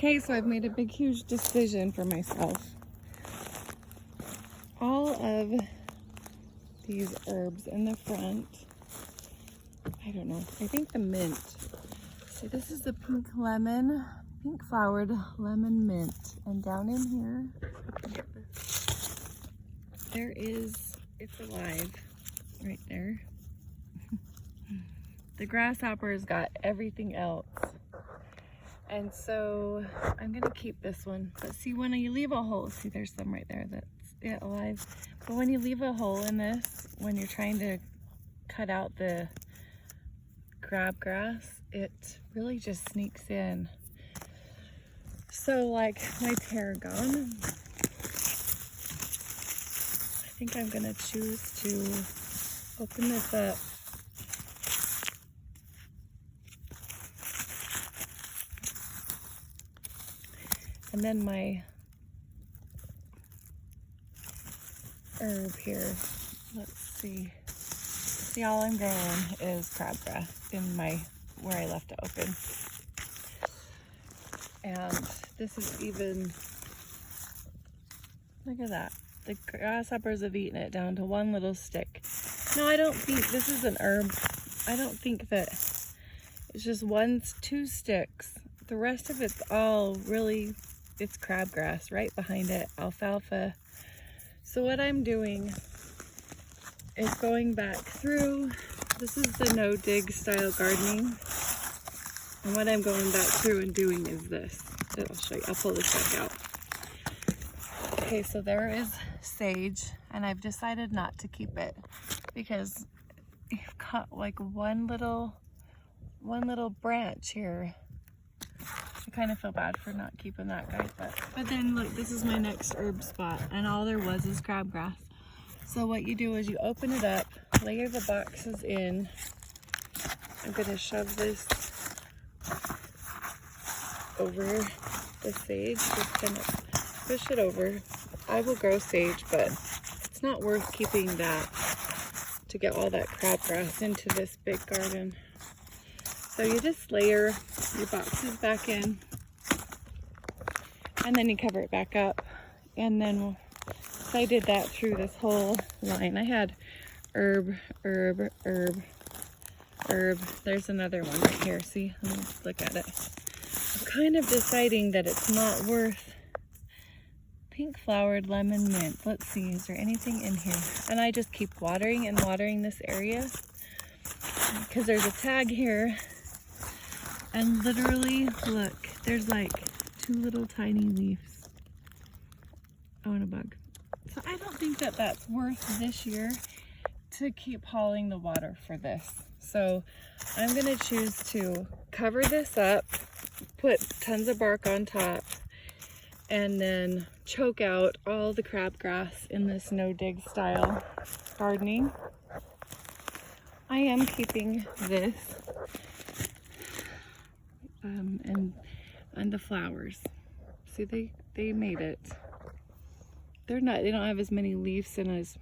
Okay, so I've made a big, huge decision for myself. All of these herbs in the front, I don't know, I think the mint. So this is the pink flowered lemon mint. And down in here, there is, it's alive, right there. The grasshopper's got everything else. And so I'm gonna keep this one. But see, when you leave a hole, see there's some right there that's it alive. But when you leave a hole in this, when you're trying to cut out the crabgrass, it really just sneaks in. So like my tarragon, I think I'm gonna choose to open this up. And then my herb here, let's see. See, all I'm growing is crabgrass in where I left it open. And this is even, look at that. The grasshoppers have eaten it down to one little stick. No, I don't think this is an herb. I don't think that it's just two sticks. The rest of it's all really, it's crabgrass right behind it, alfalfa. So what I'm doing is going back through, this is the no-dig style gardening. And what I'm going back through and doing is this. I'll show you, I'll pull this back out. Okay, so there is sage, and I've decided not to keep it because you've got like one little branch here. I kind of feel bad for not keeping that guy, but then look, this is my next herb spot, and all there was is crabgrass. So what you do is you open it up, layer the boxes in. I'm gonna shove this over the sage, just kind of push it over. I will grow sage, but it's not worth keeping that to get all that crabgrass into this big garden. So you just layer your boxes back in, and then you cover it back up. And then so I did that through this whole line. I had herb. There's another one right here. See, let me look at it. I'm kind of deciding that it's not worth pink flowered lemon mint. Let's see, is there anything in here? And I just keep watering and watering this area because there's a tag here. And literally, look, there's like 2 little tiny leaves. Oh, and a bug. So I don't think that that's worth this year to keep hauling the water for this. So I'm gonna choose to cover this up, put tons of bark on top, and then choke out all the crabgrass in this no-dig style gardening. I am keeping this. And the flowers. See, they made it. They don't have as many leaves in as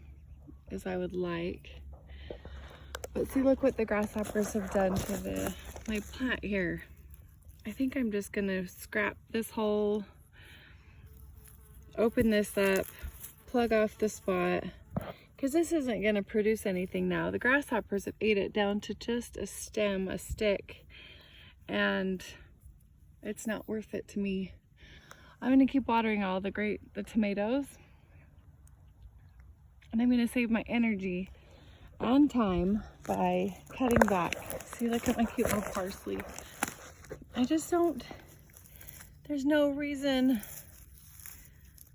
I would like. But see, look what the grasshoppers have done to my plant here. I think I'm just gonna scrap this hole, open this up, plug off the spot, because this isn't gonna produce anything now. The grasshoppers have ate it down to just a stem, a stick, and it's not worth it to me. I'm gonna keep watering all the tomatoes, and I'm gonna save my energy and time by cutting back. See, look at my cute little parsley. I just don't, there's no reason.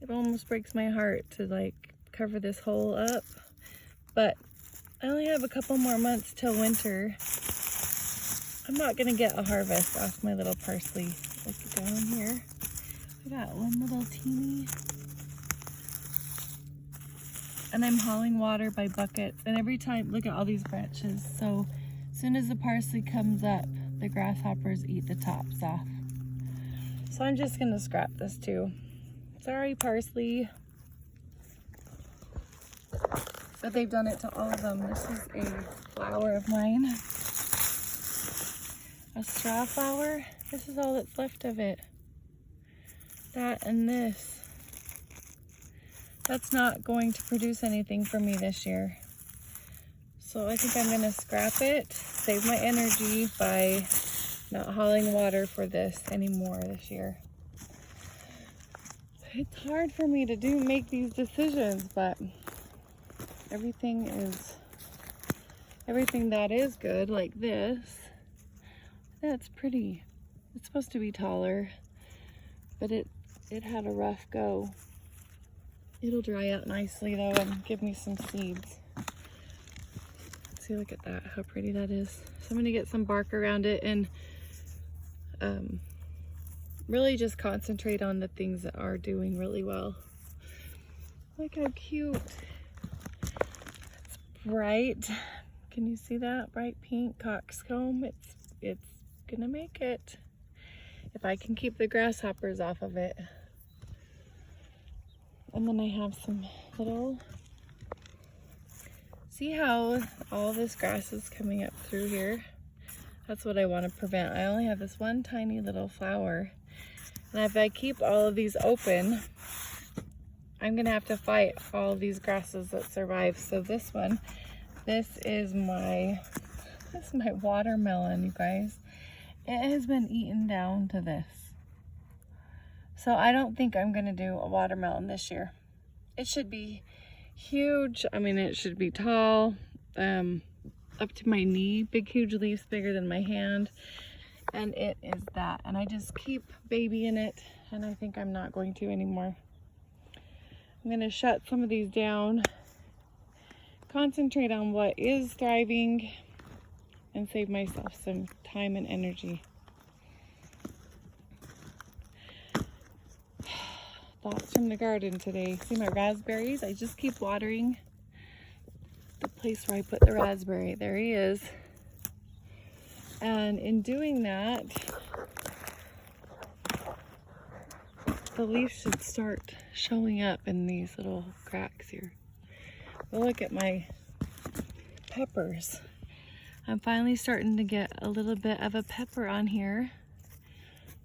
It almost breaks my heart to like cover this hole up, but I only have a couple more months till winter. I'm not gonna get a harvest off my little parsley. Look down here. I got one little teeny. And I'm hauling water by buckets. And every time, look at all these branches. So as soon as the parsley comes up, the grasshoppers eat the tops off. So I'm just gonna scrap this too. Sorry, parsley. But they've done it to all of them. This is a flower of mine. A straw flower. This is all that's left of it. that and this. That's not going to produce anything for me this year. So I think I'm gonna scrap it, save my energy by not hauling water for this anymore this year. It's hard for me to make these decisions, but everything that is good, like this, that's pretty. It's supposed to be taller, but it had a rough go. It'll dry out nicely though and give me some seeds. See, look at that, how pretty that is. So I'm gonna get some bark around it and really just concentrate on the things that are doing really well. Look how cute. It's bright. Can you see that? Bright pink coxcomb. It's gonna make it. If I can keep the grasshoppers off of it. And then I have some little, see how all this grass is coming up through here? That's what I want to prevent. I only have this one tiny little flower. And if I keep all of these open, I'm gonna have to fight all of these grasses that survive. So this one, this is my watermelon, you guys. It has been eaten down to this. So I don't think I'm gonna do a watermelon this year. It should be huge. I mean, it should be tall, up to my knee, big, huge leaves bigger than my hand. And it is that. And I just keep babying it, and I think I'm not going to anymore. I'm gonna shut some of these down, concentrate on what is thriving, and save myself some time and energy. Thoughts from the garden today. See my raspberries? I just keep watering the place where I put the raspberry. There he is. And in doing that, the leaves should start showing up in these little cracks here. But look at my peppers. I'm finally starting to get a little bit of a pepper on here.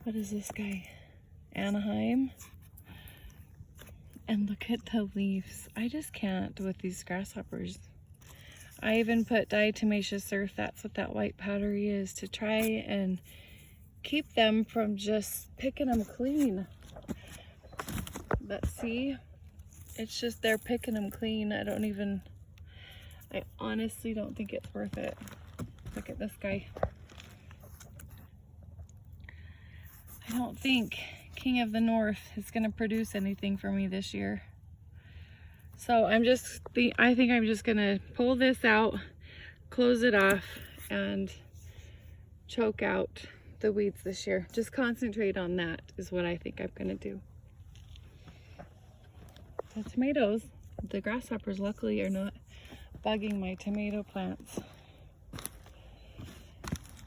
What is this guy? Anaheim. And look at the leaves. I just can't with these grasshoppers. I even put diatomaceous earth, that's what that white powdery is, to try and keep them from just picking them clean. But see, it's just they're picking them clean. I honestly don't think it's worth it. Look at this guy. I don't think King of the North is going to produce anything for me this year. So I think I'm just going to pull this out, close it off, and choke out the weeds this year. Just concentrate on that is what I think I'm going to do. The tomatoes, the grasshoppers luckily are not bugging my tomato plants.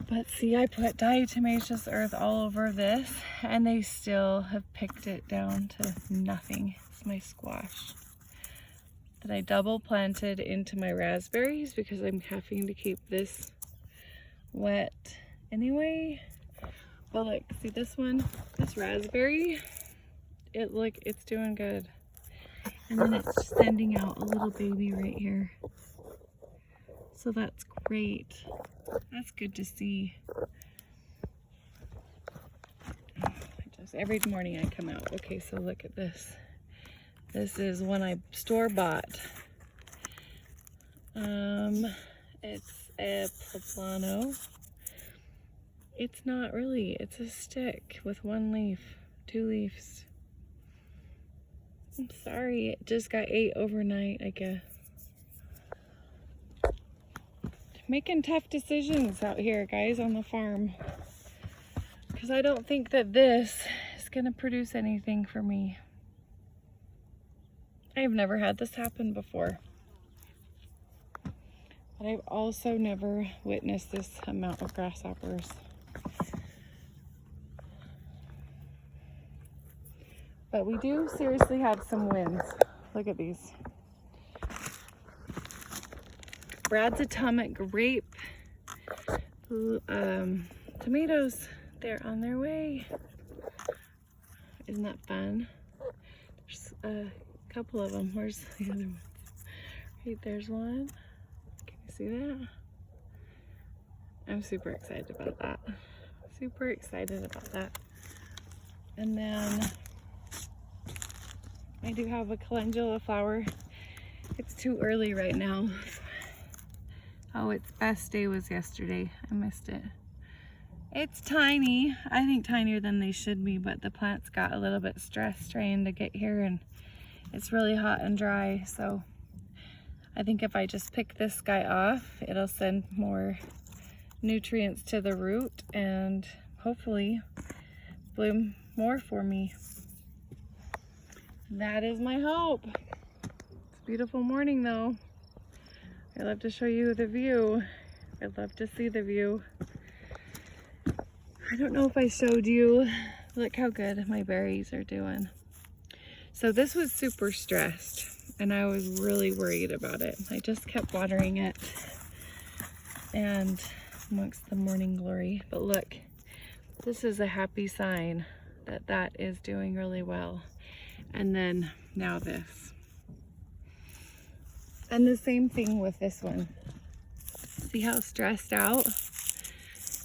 But see, I put diatomaceous earth all over this, and they still have picked it down to nothing. It's my squash that I double planted into my raspberries because I'm having to keep this wet anyway. But look, see this one, this raspberry, it's doing good. And then it's sending out a little baby right here. So that's great. That's good to see. Every morning I come out. Okay, so look at this. This is one I store-bought. It's a poplano. It's not really. It's a stick with one leaf, 2 leaves. I'm sorry, it just got ate overnight, I guess. Making tough decisions out here, guys, on the farm. Because I don't think that this is going to produce anything for me. I've never had this happen before. But I've also never witnessed this amount of grasshoppers. But we do seriously have some wins. Look at these. Brad's Atomic Grape tomatoes, they're on their way. Isn't that fun? There's a couple of them. Where's the other one? Right, there's one. Can you see that? I'm super excited about that. Super excited about that. And then I do have a calendula flower. It's too early right now. Oh, its best day was yesterday. I missed it. It's tiny. I think tinier than they should be, but the plants got a little bit stressed trying to get here, and it's really hot and dry. So I think if I just pick this guy off, it'll send more nutrients to the root and hopefully bloom more for me. That is my hope. It's a beautiful morning though. I love to show you the view. I'd love to see the view. I don't know if I showed you. Look how good my berries are doing. So this was super stressed and I was really worried about it. I just kept watering it and amongst the morning glory. But look, this is a happy sign that that is doing really well. And then now this. And the same thing with this one. See how stressed out?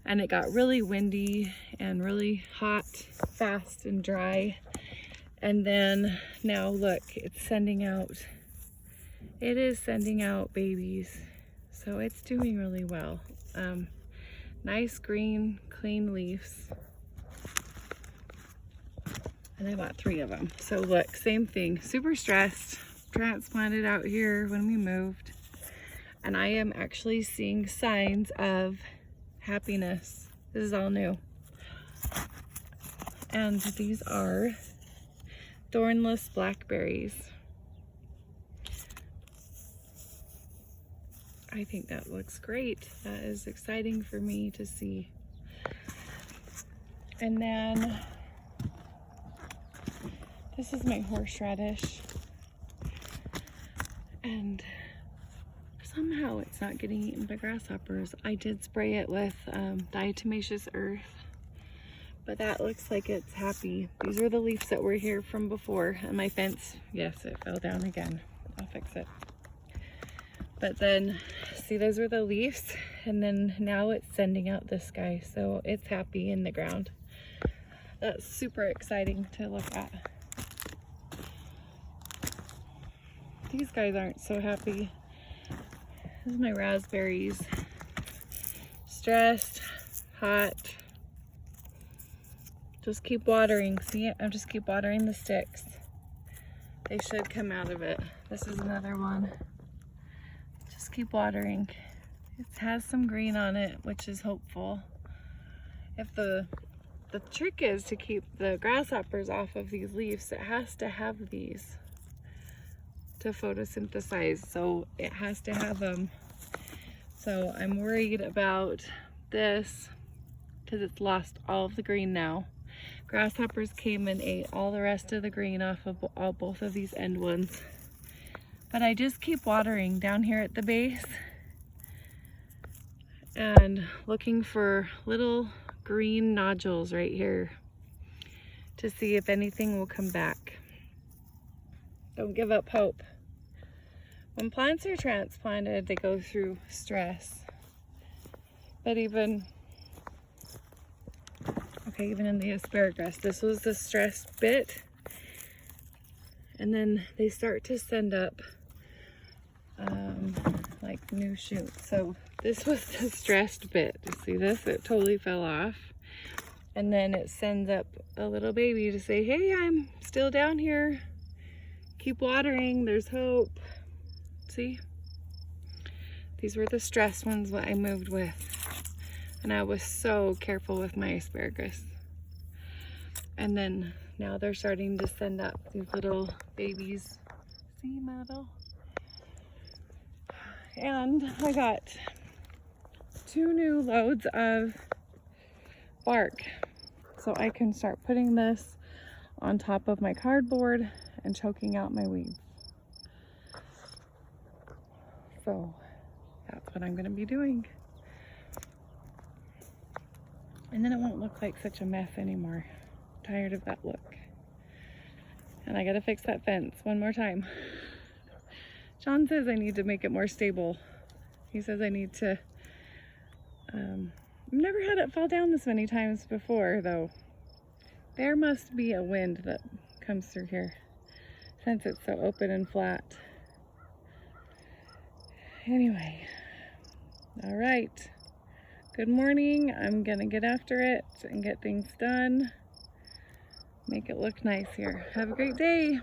And it got really windy and really hot, fast and dry. And then now look, it's sending out, it is sending out babies. So it's doing really well. Nice green, clean leaves. And I bought 3 of them. So look, same thing, super stressed. Transplanted out here when we moved. And I am actually seeing signs of happiness. This is all new. And these are thornless blackberries. I think that looks great. That is exciting for me to see. And then this is my horseradish. And somehow it's not getting eaten by grasshoppers. I did spray it with diatomaceous earth, but that looks like it's happy. These are the leaves that were here from before, and my fence, yes, it fell down again. I'll fix it. But then, see, those were the leaves, and then now it's sending out this guy, so it's happy in the ground. That's super exciting to look at. These guys aren't so happy. This is my raspberries. Stressed, hot. Just keep watering. See it? I just keep watering the sticks. They should come out of it. This is another one. Just keep watering. It has some green on it, which is hopeful. If the trick is to keep the grasshoppers off of these leaves, it has to have these to photosynthesize, so it has to have them. So I'm worried about this because it's lost all of the green now. Grasshoppers came and ate all the rest of the green off of both of these end ones. But I just keep watering down here at the base and looking for little green nodules right here to see if anything will come back. Don't give up hope. When plants are transplanted, they go through stress. But even in the asparagus, this was the stressed bit. And then they start to send up like new shoots. So this was the stressed bit. You see this? It totally fell off. And then it sends up a little baby to say, hey, I'm still down here. Keep watering, there's hope. See? These were the stressed ones that I moved with. And I was so careful with my asparagus. And then now they're starting to send up these little babies. See, Meadow? And I got 2 new loads of bark. So I can start putting this on top of my cardboard and choking out my weeds. So that's what I'm gonna be doing. And then it won't look like such a mess anymore. I'm tired of that look. And I gotta fix that fence one more time. John says I need to make it more stable. He says I need to, I've never had it fall down this many times before though. There must be a wind that comes through here since it's so open and flat. Anyway, all right. Good morning. I'm gonna get after it and get things done. Make it look nice here. Have a great day.